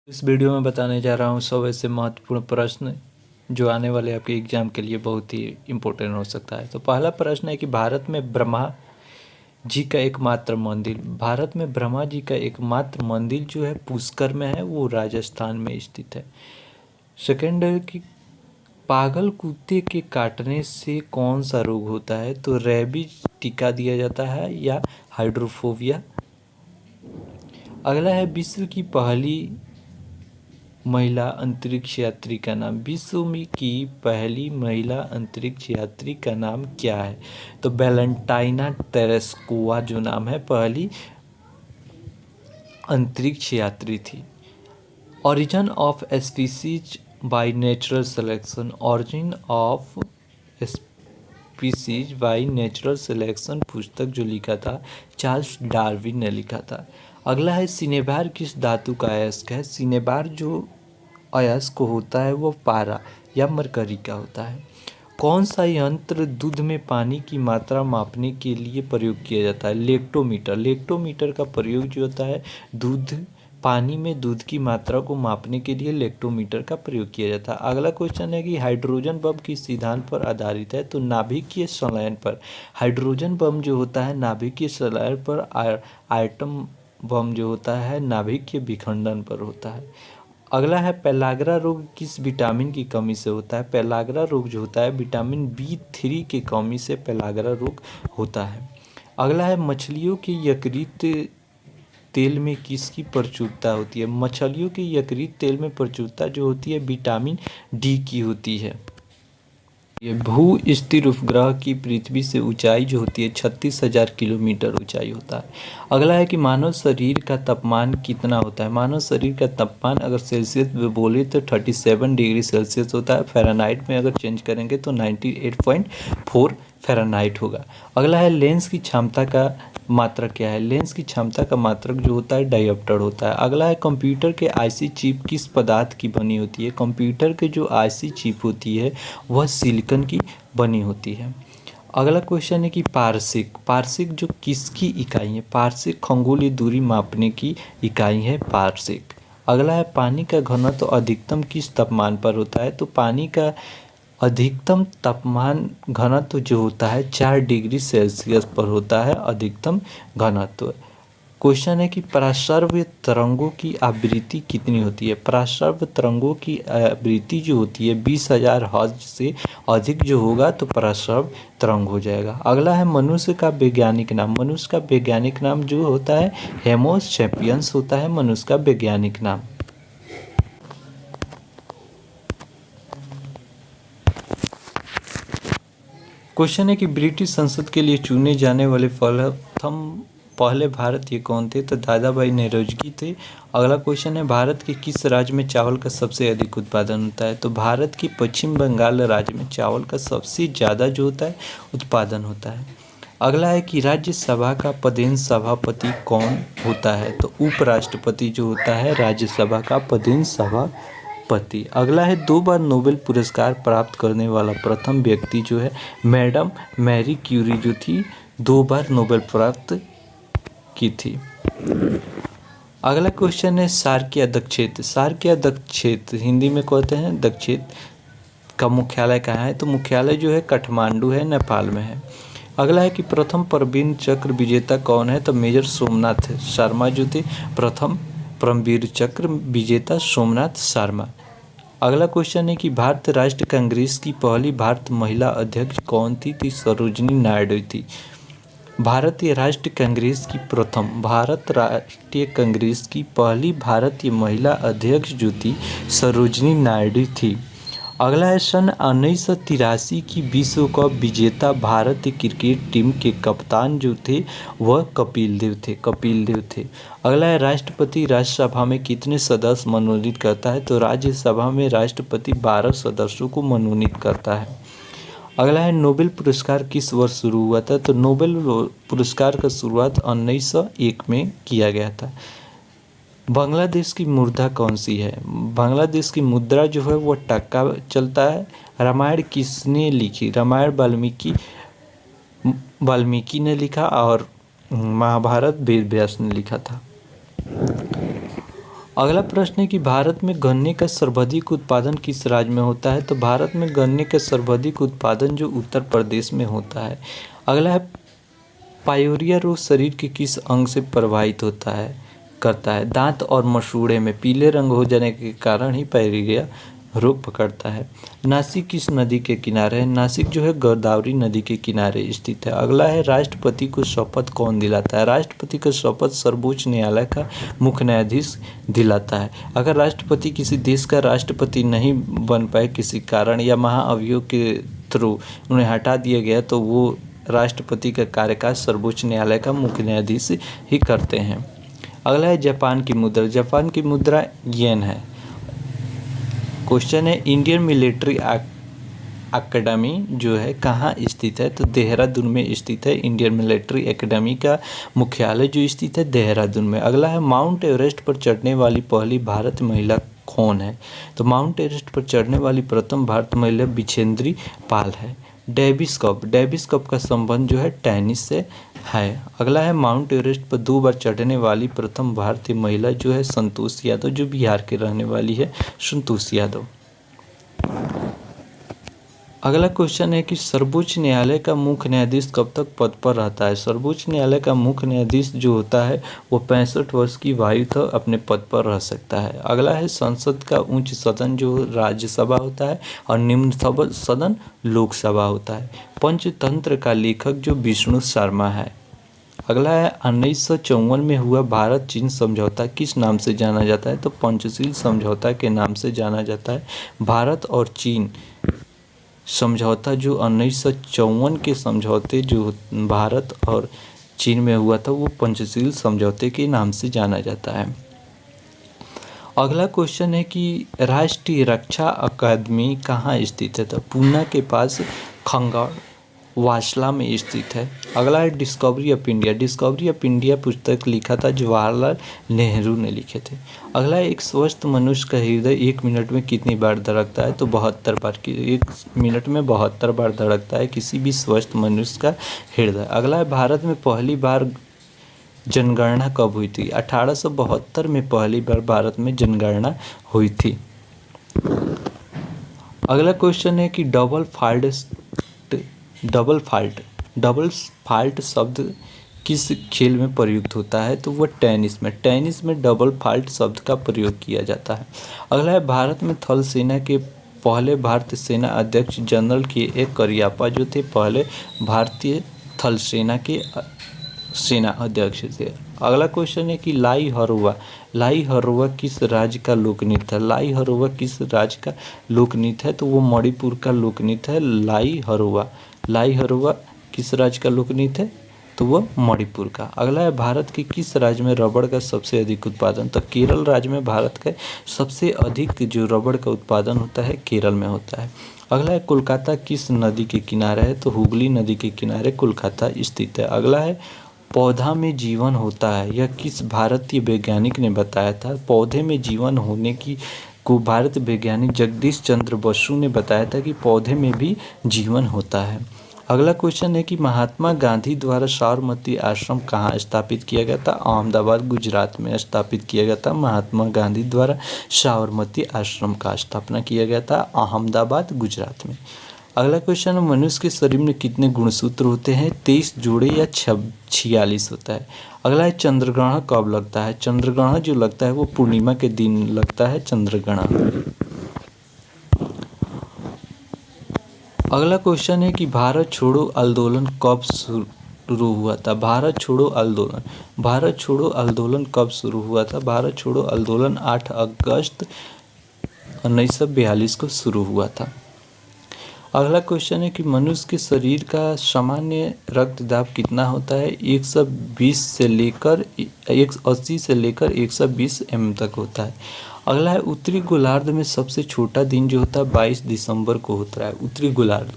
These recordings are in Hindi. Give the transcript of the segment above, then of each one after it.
इस वीडियो में बताने जा रहा हूँ 100 ऐसे महत्वपूर्ण प्रश्न जो आने वाले आपके एग्जाम के लिए बहुत ही इम्पोर्टेंट हो सकता है। तो पहला प्रश्न है कि भारत में ब्रह्मा जी का एकमात्र मंदिर जो है पुष्कर में है, वो राजस्थान में स्थित है। सेकेंड है कि पागल कुत्ते के काटने से कौन सा रोग होता है, तो रेबीज टीका दिया जाता है या हाइड्रोफोबिया। अगला है विश्व की पहली महिला अंतरिक्ष यात्री का नाम। की पहली महिला अंतरिक्ष यात्री का नाम क्या है, तो वेलेंटाइना तेरेस्कोवा जो नाम है, पहली अंतरिक्ष यात्री थी। Origin of species by natural selection. Origin of species by natural selection पुस्तक जो लिखा था चार्ल्स डार्विन ने लिखा था। अगला है सिनेबार किस धातु का अयस्क है। सिनेबार जो अयस्क होता है वो पारा या मरकरी का होता है। कौन सा यंत्र दूध में पानी की मात्रा मापने के लिए प्रयोग किया जाता है, लेक्टोमीटर। लेक्टोमीटर का प्रयोग जो होता है पानी में दूध की मात्रा को मापने के लिए लेक्टोमीटर का प्रयोग किया जाता है। अगला क्वेश्चन है कि हाइड्रोजन बम किस सिद्धांत पर आधारित है, तो नाभिकीय संलयन पर। हाइड्रोजन बम जो होता है नाभिकीय संलयन पर, आइटम बम जो होता है नाभिकीय विखंडन पर होता है। अगला है पेलाग्रा रोग किस विटामिन की कमी से होता है। पेलाग्रा रोग जो होता है विटामिन B3 की कमी से पेलाग्रा रोग होता है। अगला है मछलियों के यकृत तेल में किसकी प्रचुरता होती है। मछलियों के यकृत तेल में प्रचुरता जो होती है विटामिन D की होती है। ये भू स्थिर उपग्रह की पृथ्वी से ऊंचाई जो होती है 36,000 किलोमीटर ऊंचाई होता है। अगला है कि मानव शरीर का तापमान कितना होता है। मानव शरीर का तापमान अगर सेल्सियस में बोले तो 37 डिग्री सेल्सियस होता है। फ़ारेनहाइट में अगर चेंज करेंगे तो 98.4 फ़ारेनहाइट होगा। अगला है लेंस की क्षमता का मात्रक क्या है। लेंस की क्षमता का मात्रक जो होता है डायोप्टर होता है। अगला है कंप्यूटर के आईसी चिप किस पदार्थ की बनी होती है। कंप्यूटर के जो आईसी चिप होती है वह सिलिकॉन की बनी होती है। अगला क्वेश्चन है कि पारसिक। पारसिक जो किसकी इकाई है। पारसिक खगोलीय दूरी मापने की इकाई है पारसिक। अगला है पानी का घनत्व अधिकतम किस तापमान पर होता है, तो पानी का अधिकतम तापमान घनत्व जो होता है 4 डिग्री सेल्सियस पर होता है अधिकतम घनत्व। क्वेश्चन है कि पराश्रव्य तरंगों की आवृत्ति कितनी होती है। पराश्रव्य तरंगों की आवृत्ति जो होती है 20,000 हर्ट्ज से अधिक जो होगा तो पराश्रव्य तरंग हो जाएगा। अगला है मनुष्य का वैज्ञानिक नाम। मनुष्य का वैज्ञानिक नाम जो होता है होमो सैपियंस होता है मनुष्य का वैज्ञानिक नाम। क्वेश्चन है कि ब्रिटिश संसद के लिए चुने जाने वाले पहले भारतीय कौन थे, तो दादा भाई नौरोजी थे। अगला क्वेश्चन है भारत के किस राज्य में चावल का सबसे अधिक उत्पादन होता है, तो भारत के पश्चिम बंगाल राज्य में चावल का सबसे ज़्यादा जो होता है उत्पादन होता है। अगला है कि राज्यसभा का पदेन सभापति कौन होता है, तो उपराष्ट्रपति जो होता है राज्यसभा का पदेन सभापति। अगला है 2 बार नोबेल पुरस्कार प्राप्त करने वाला प्रथम व्यक्ति जो है मैडम मैरी क्यूरी जो थी 2 बार नोबेल प्राप्त की थी। अगला क्वेश्चन है सार्क या दक्षेत्र। सार्क या दक्षेत्र हिंदी में कहते हैं दक्षेत्र का मुख्यालय कहाँ है, तो मुख्यालय जो है काठमांडू है, नेपाल में है। अगला है कि प्रथम परमवीर चक्र विजेता कौन है, तो मेजर सोमनाथ शर्मा जो थे प्रथम परमवीर चक्र विजेता सोमनाथ शर्मा। अगला क्वेश्चन है कि भारतीय राष्ट्रीय कांग्रेस की पहली भारत महिला अध्यक्ष कौन थी, तो सरोजिनी नायडू थी। भारतीय राष्ट्रीय कांग्रेस की पहली भारतीय महिला अध्यक्ष जो थी सरोजिनी नायडू थी। अगला है सन 1983 की विश्व कप विजेता भारतीय क्रिकेट टीम के कप्तान जो थे वह कपिल देव थे। अगला है राष्ट्रपति राज्यसभा में कितने सदस्य मनोनीत करता है, तो राज्यसभा में राष्ट्रपति 12 सदस्यों को मनोनीत करता है। अगला है नोबेल पुरस्कार किस वर्ष शुरू हुआ था, तो नोबेल पुरस्कार का शुरुआत 1901 में किया गया था। बांग्लादेश की मुद्रा कौन सी है। बांग्लादेश की मुद्रा जो है वो टक्का चलता है। रामायण किसने लिखी। रामायण वाल्मीकि ने लिखा और महाभारत वेद व्यास ने लिखा था। अगला प्रश्न है कि भारत में गन्ने का सर्वाधिक उत्पादन किस राज्य में होता है? तो भारत में गन्ने का सर्वाधिक उत्पादन जो उत्तर प्रदेश में होता है। अगला है पायोरिया रोग शरीर के किस अंग से प्रभावित होता है करता है? दांत और मसूड़े में पीले रंग हो जाने के कारण ही पायोरिया रोग पकड़ता है। नासिक किस नदी के किनारे है? नासिक जो है गोदावरी नदी के किनारे स्थित है। अगला है राष्ट्रपति को शपथ कौन दिलाता है? राष्ट्रपति को शपथ सर्वोच्च न्यायालय का मुख्य न्यायाधीश दिलाता है। अगर राष्ट्रपति किसी देश का राष्ट्रपति नहीं बन पाए किसी कारण या महाअभियोग के थ्रू उन्हें हटा दिया गया तो वो राष्ट्रपति का कार्यकाल सर्वोच्च न्यायालय का मुख्य न्यायाधीश ही करते हैं। अगला है जापान की मुद्रा। जापान की मुद्रा येन है। क्वेश्चन है इंडियन मिलिट्री एकेडमी जो है कहाँ स्थित है? तो देहरादून में स्थित है। इंडियन मिलिट्री एकेडमी का मुख्यालय जो स्थित है देहरादून में। अगला है माउंट एवरेस्ट पर चढ़ने वाली पहली भारतीय महिला कौन है? तो माउंट एवरेस्ट पर चढ़ने वाली प्रथम भारतीय महिला बिछेंद्री पाल है। डेविस कप का संबंध जो है टेनिस से है। अगला है माउंट एवरेस्ट पर 2 बार चढ़ने वाली प्रथम भारतीय महिला जो है संतोष यादव, जो बिहार के रहने वाली है संतोष यादव। अगला क्वेश्चन है कि सर्वोच्च न्यायालय का मुख्य न्यायाधीश कब तक पद पर रहता है? सर्वोच्च न्यायालय का मुख्य न्यायाधीश जो होता है वो 65 वर्ष की आयु तक अपने पद पर रह सकता है। अगला है संसद का उच्च सदन जो राज्यसभा होता है और निम्न सदन लोकसभा होता है। पंचतंत्र का लेखक जो विष्णु शर्मा है। अगला है 1954 में हुआ भारत चीन समझौता किस नाम से जाना जाता है? तो पंचशील समझौता के नाम से जाना जाता है। भारत और चीन समझौता जो 1954 के समझौते जो भारत और चीन में हुआ था वो पंचशील समझौते के नाम से जाना जाता है। अगला क्वेश्चन है कि राष्ट्रीय रक्षा अकादमी कहाँ स्थित है? तो पूना के पास खंगार वासला में स्थित है। अगला है discovery of India. Discovery of India पुस्तक लिखा था जवाहरलाल नेहरू ने लिखे थे। अगला है एक स्वस्थ मनुष्य का हृदय 1 मिनट में कितनी बार धड़कता है? तो 72 बार। 1 मिनट में 72 बार धड़कता है किसी भी स्वस्थ मनुष्य का हृदय। अगला है भारत में पहली बार जनगणना कब हुई थी? 1872 में पहली बार भारत में जनगणना हुई थी। अगला क्वेश्चन है कि डबल फाल्ट शब्द किस खेल में प्रयुक्त होता है? तो वह टेनिस में डबल फाल्ट शब्द का प्रयोग किया जाता है। अगला है भारत में थल सेना के पहले भारतीय सेना अध्यक्ष जनरल के करियप्पा जो थे पहले भारतीय थल सेना के सेना अध्यक्ष थे। अगला क्वेश्चन है कि लाई हरुआ किस राज्य का लोकनृत्य है? लाई हरुआ किस राज्य का लोकनृत्य है? तो वो मणिपुर का लोकनृत्य है लाई हरुआ किस राज्य का लोकनृत्य है? तो वो मणिपुर का। अगला है भारत के किस राज्य में रबड़ का सबसे अधिक उत्पादन? तो केरल राज्य में भारत का सबसे अधिक जो रबड़ का उत्पादन होता है केरल में होता है। अगला है कोलकाता किस नदी के किनारे है? तो हुगली नदी के किनारे कोलकाता स्थित है। अगला है पौधा में जीवन होता है, यह किस भारतीय वैज्ञानिक ने बताया था? पौधे में जीवन होने की को भारतीय वैज्ञानिक जगदीश चंद्र बसु ने बताया था कि पौधे में भी जीवन होता है। अगला क्वेश्चन है कि महात्मा गांधी द्वारा साबरमती आश्रम कहाँ स्थापित किया गया था? अहमदाबाद गुजरात में स्थापित किया गया था। महात्मा गांधी द्वारा साबरमती आश्रम का स्थापना किया गया था अहमदाबाद गुजरात में। अगला क्वेश्चन है मनुष्य के शरीर में कितने गुणसूत्र होते हैं? 23 जोड़े या 46 होता है। अगला है चंद्रग्रहण कब लगता है? चंद्रग्रहण जो लगता है वो पूर्णिमा के दिन लगता है चंद्रग्रहण। अगला क्वेश्चन है कि भारत छोड़ो आंदोलन कब शुरू हुआ था? भारत छोड़ो आंदोलन कब शुरू हुआ था? भारत छोड़ो आंदोलन 8 अगस्त 1942 को शुरू हुआ था। अगला क्वेश्चन है कि मनुष्य के शरीर का सामान्य रक्तदाब कितना होता है? 120 से लेकर 180 से लेकर 120 mm तक होता है। अगला है उत्तरी गोलार्ध में सबसे छोटा दिन जो होता है 22 दिसंबर को होता है।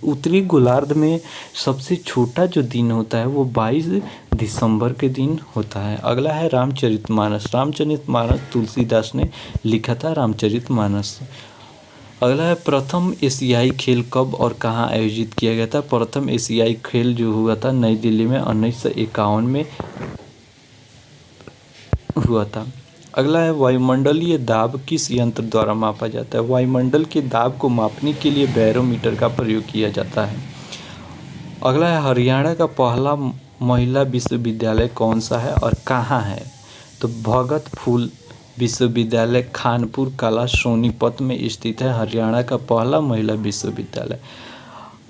उत्तरी गोलार्ध में सबसे छोटा जो दिन होता है वो 22 दिसंबर के दिन होता है। अगला है रामचरितमानस तुलसीदास ने लिखा था रामचरितमानस। अगला है प्रथम एशियाई खेल कब और कहाँ आयोजित किया गया था? प्रथम एशियाई खेल जो हुआ था नई दिल्ली में 1951 में हुआ था। अगला है वायुमंडलीय दाब किस यंत्र द्वारा मापा जाता है। वायुमंडल के दाब को मापने के लिए बैरोमीटर का प्रयोग किया जाता है। अगला है हरियाणा का पहला महिला विश्वविद्यालय कौन सा है और कहाँ है। तो भगत फूल विश्वविद्यालय खानपुर कला सोनीपत में स्थित है, हरियाणा का पहला महिला विश्वविद्यालय।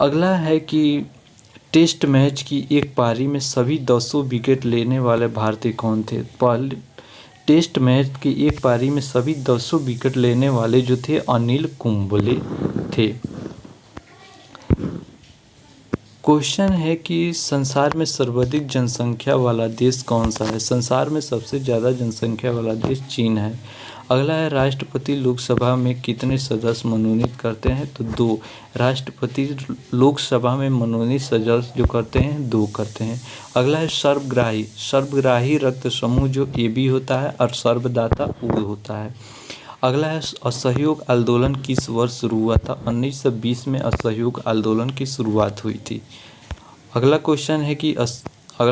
अगला है कि टेस्ट मैच की एक पारी में सभी 10 विकेट लेने वाले भारतीय कौन थे। पहले टेस्ट मैच की एक पारी में सभी 10 विकेट लेने वाले जो थे अनिल कुंबले थे। क्वेश्चन है कि संसार में सर्वाधिक जनसंख्या वाला देश कौन सा है। संसार में सबसे ज़्यादा जनसंख्या वाला देश चीन है। अगला है राष्ट्रपति लोकसभा में कितने सदस्य मनोनीत करते हैं। तो 2 राष्ट्रपति लोकसभा में मनोनीत सदस्य जो करते हैं 2 करते हैं। अगला है सर्वग्राही रक्त समूह जो AB होता है और सर्वदाता O होता है। अगला है असहयोग आंदोलन किस वर्ष शुरू हुआ था। 1920 में असहयोग आंदोलन की शुरुआत हुई थी। अगला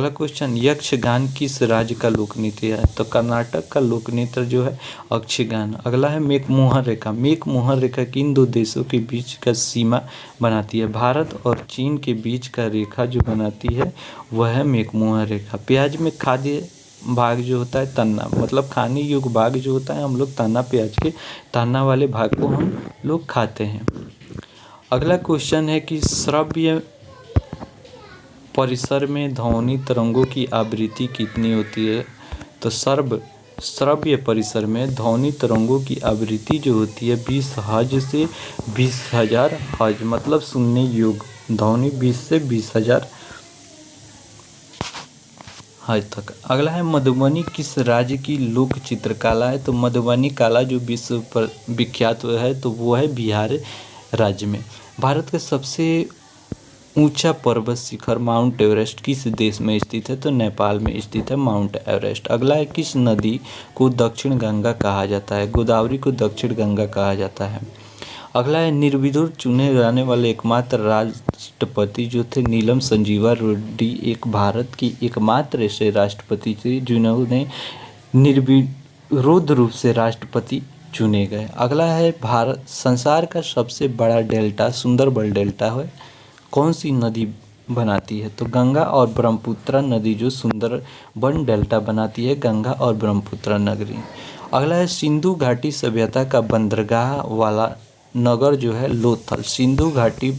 क्वेश्चन यक्षगान किस राज्य का लोक नृत्य है। तो कर्नाटक का लोक नृत्य जो है यक्षगान। अगला है मेकमोहन रेखा किन 2 देशों के बीच का सीमा बनाती है। भारत और चीन के बीच का रेखा जो बनाती है वह है मेकमोहन रेखा। प्याज में खाद्य भाग जो होता है तन्ना, मतलब खाने योग्य भाग जो होता है हम लोग तन्ना, प्याज के तन्ना वाले भाग को हम लोग खाते हैं। अगला क्वेश्चन है कि श्रव्य परिसर में ध्वनि तरंगों की आवृत्ति कितनी होती है। तो श्रव्य परिसर में ध्वनि तरंगों की आवृत्ति जो होती है 20 हर्ट्ज से 20,000 हर्ट्ज, मतलब सुनने योग्य ध्वनि 20 से 20,000 हर्ट्ज तक। अगला है मधुबनी किस राज्य की लोक चित्रकला है। तो मधुबनी कला जो विश्व पर विख्यात है तो वो है बिहार राज्य में। भारत का सबसे ऊंचा पर्वत शिखर माउंट एवरेस्ट किस देश में स्थित है। तो नेपाल में स्थित है माउंट एवरेस्ट। अगला है किस नदी को दक्षिण गंगा कहा जाता है। गोदावरी को दक्षिण गंगा कहा जाता है। अगला है निर्विरोध चुने जाने वाले एकमात्र राष्ट्रपति जो थे नीलम संजीवा रेड्डी एक भारत की एकमात्र ऐसे राष्ट्रपति थे जिन्होंने निर्विरोध रूप से राष्ट्रपति चुने गए। अगला है भारत संसार का सबसे बड़ा डेल्टा सुंदरबन डेल्टा है कौन सी नदी बनाती है। तो गंगा और ब्रह्मपुत्र नदी जो सुंदरबन डेल्टा बनाती है, गंगा और ब्रह्मपुत्र नगरी। अगला है सिंधु घाटी सभ्यता का बंदरगाह वाला नगर जो है लोथल। सिंधु घाटी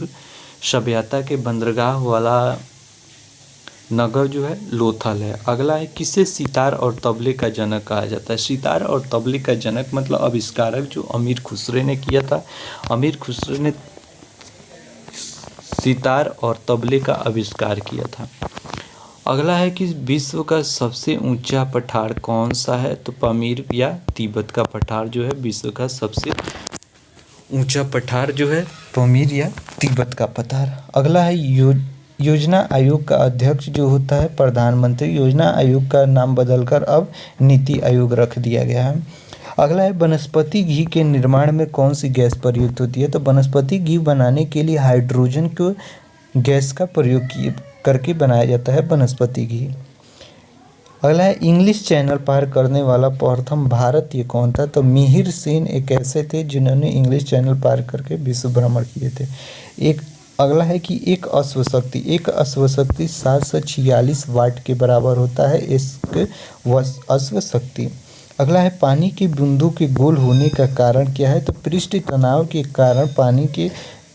सभ्यता के बंदरगाह वाला नगर जो है लोथल है। अगला है किसे सितार और तबले का जनक कहा जाता है। सितार और तबले का जनक मतलब आविष्कारक जो अमीर खुसरो ने किया था। अमीर खुसरो ने सितार और तबले का आविष्कार किया था। अगला है कि विश्व का सबसे ऊंचा पठार कौन सा है। तो पामीर या तिब्बत का पठार जो है विश्व का सबसे ऊंचा पठार जो है पामीर या तिब्बत का पठार। अगला है योजना आयोग का अध्यक्ष जो होता है प्रधानमंत्री। योजना आयोग का नाम बदलकर अब नीति आयोग रख दिया गया है। अगला है वनस्पति घी के निर्माण में कौन सी गैस प्रयुक्त होती है। तो वनस्पति घी बनाने के लिए हाइड्रोजन को गैस का प्रयोग करके बनाया जाता है वनस्पति घी। अगला है इंग्लिश चैनल पार करने वाला प्रथम भारतीय कौन था। तो मिहिर सेन एक ऐसे थे जिन्होंने इंग्लिश चैनल पार करके विश्व भ्रमण किए थे। अगला है कि एक अश्वशक्ति 746 वाट के बराबर होता है इसके अश्वशक्ति। अगला है पानी की बूंदों के गोल होने का कारण क्या है। तो पृष्ठ तनाव के कारण पानी के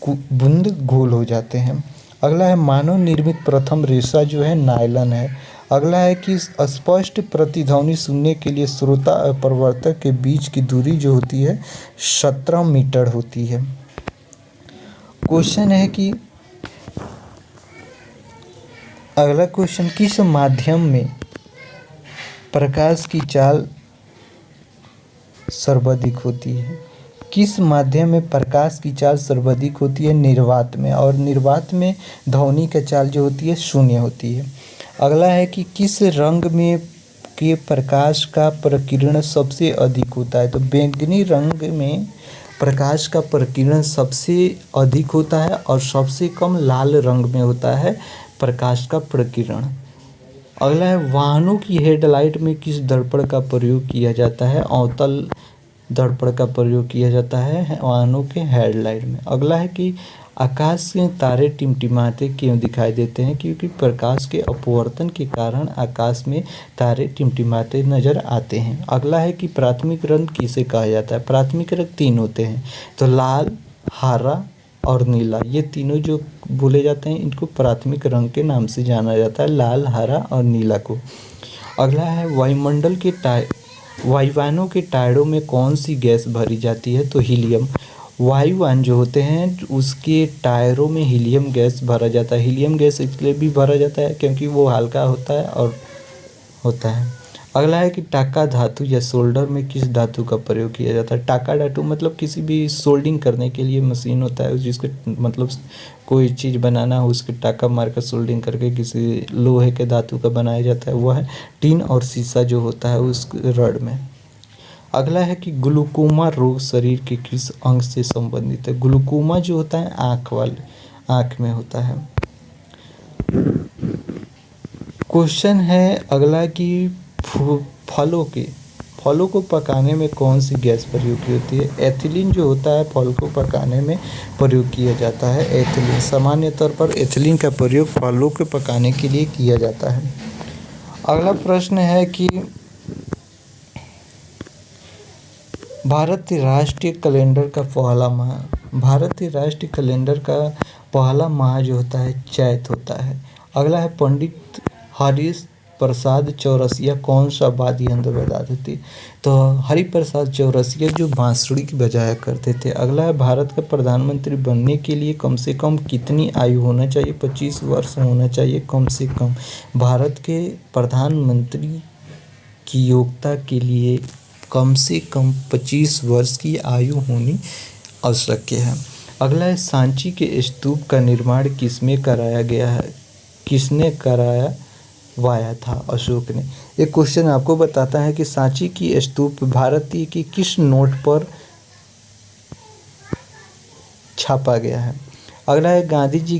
बूंद गोल हो जाते हैं। अगला है मानव निर्मित प्रथम रेशा जो है नायलॉन है। अगला है कि स्पष्ट प्रतिध्वनि सुनने के लिए श्रोता और प्रवर्तक के बीच की दूरी जो होती है 17 मीटर होती है। क्वेश्चन है कि अगला क्वेश्चन किस माध्यम में प्रकाश की चाल सर्वाधिक होती है। किस माध्यम में प्रकाश की चाल सर्वाधिक होती है। निर्वात में। और निर्वात में ध्वनि की चाल जो होती है 0 होती है। अगला है कि किस रंग में के प्रकाश का प्रकीर्ण सबसे अधिक होता है। तो बैंगनी रंग में प्रकाश का प्रकीर्ण सबसे अधिक होता है और सबसे कम लाल रंग में होता है प्रकाश का प्रकीर्ण। अगला है वाहनों की हेडलाइट में किस दर्पण का प्रयोग किया जाता है? अवतल दर्पण का प्रयोग किया जाता है वाहनों के हेडलाइट में। अगला है कि आकाश के तारे टिमटिमाते क्यों दिखाई देते हैं? क्योंकि प्रकाश के अपवर्तन के कारण आकाश में तारे टिमटिमाते नजर आते हैं। अगला है कि प्राथमिक रंग किसे कहा जाता है? प्राथमिक रंग 3 होते हैं, तो लाल, हरा और नीला, ये तीनों जो बोले जाते हैं इनको प्राथमिक रंग के नाम से जाना जाता है, लाल, हरा और नीला को। अगला है वायुयानों के टायरों में कौन सी गैस भरी जाती है? तो हीलियम। वायुयान जो होते हैं उसके टायरों में हीलियम गैस भरा जाता है। हीलियम गैस इसलिए भी भरा जाता है क्योंकि वो हल्का होता है और होता है। अगला है कि टाका धातु या सोल्डर में किस धातु का प्रयोग किया जाता है? टाका धातु मतलब किसी भी सोल्डिंग करने के लिए मशीन होता है जिसके मतलब कोई चीज़ बनाना हो उसके टाका मारकर सोल्डिंग करके किसी लोहे के धातु का बनाया जाता है, वह है टीन और शीशा जो होता है उस रड में। अगला है कि ग्लूकोमा रोग शरीर के किस अंग से संबंधित है? ग्लूकोमा जो होता है आँख में होता है। क्वेश्चन है अगला कि फलों को पकाने में कौन सी गैस प्रयोग की होती है? एथिलीन जो होता है फल को पकाने में प्रयोग किया जाता है। एथिलीन, सामान्य तौर पर एथिलीन का प्रयोग फलों को पकाने के लिए किया जाता है। अगला प्रश्न है कि भारतीय राष्ट्रीय कैलेंडर का पहला माह जो होता है चैत होता है। अगला है पंडित हरीश प्रसाद चौरसिया कौन सा वाद्य यंत्र बजाते थे? तो हरिप्रसाद चौरसिया जो बांसुरी की बजाया करते थे। अगला है भारत का प्रधानमंत्री बनने के लिए कम से कम कितनी आयु होना चाहिए? 25 वर्ष होना चाहिए कम से कम। भारत के प्रधानमंत्री की योग्यता के लिए कम से कम 25 वर्ष की आयु होनी आवश्यक है। अगला है सांची के स्तूप का निर्माण किसमें कराया गया है? किसने वाया था? अशोक ने। एक क्वेश्चन आपको बताता है कि सांची की स्तूप भारतीय की किस नोट पर छापा गया है? अगला है गांधी जी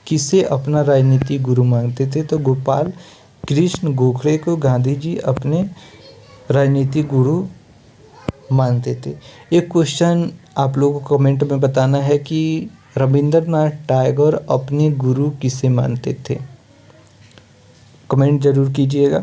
किसे अपना राजनीतिक गुरु मानते थे? तो गोपाल कृष्ण गोखले को गांधी जी अपने राजनीतिक गुरु मानते थे। एक क्वेश्चन आप लोगों को कमेंट में बताना है कि रविंद्रनाथ टैगोर अपने गुरु किसे मानते थे? कमेंट जरूर कीजिएगा।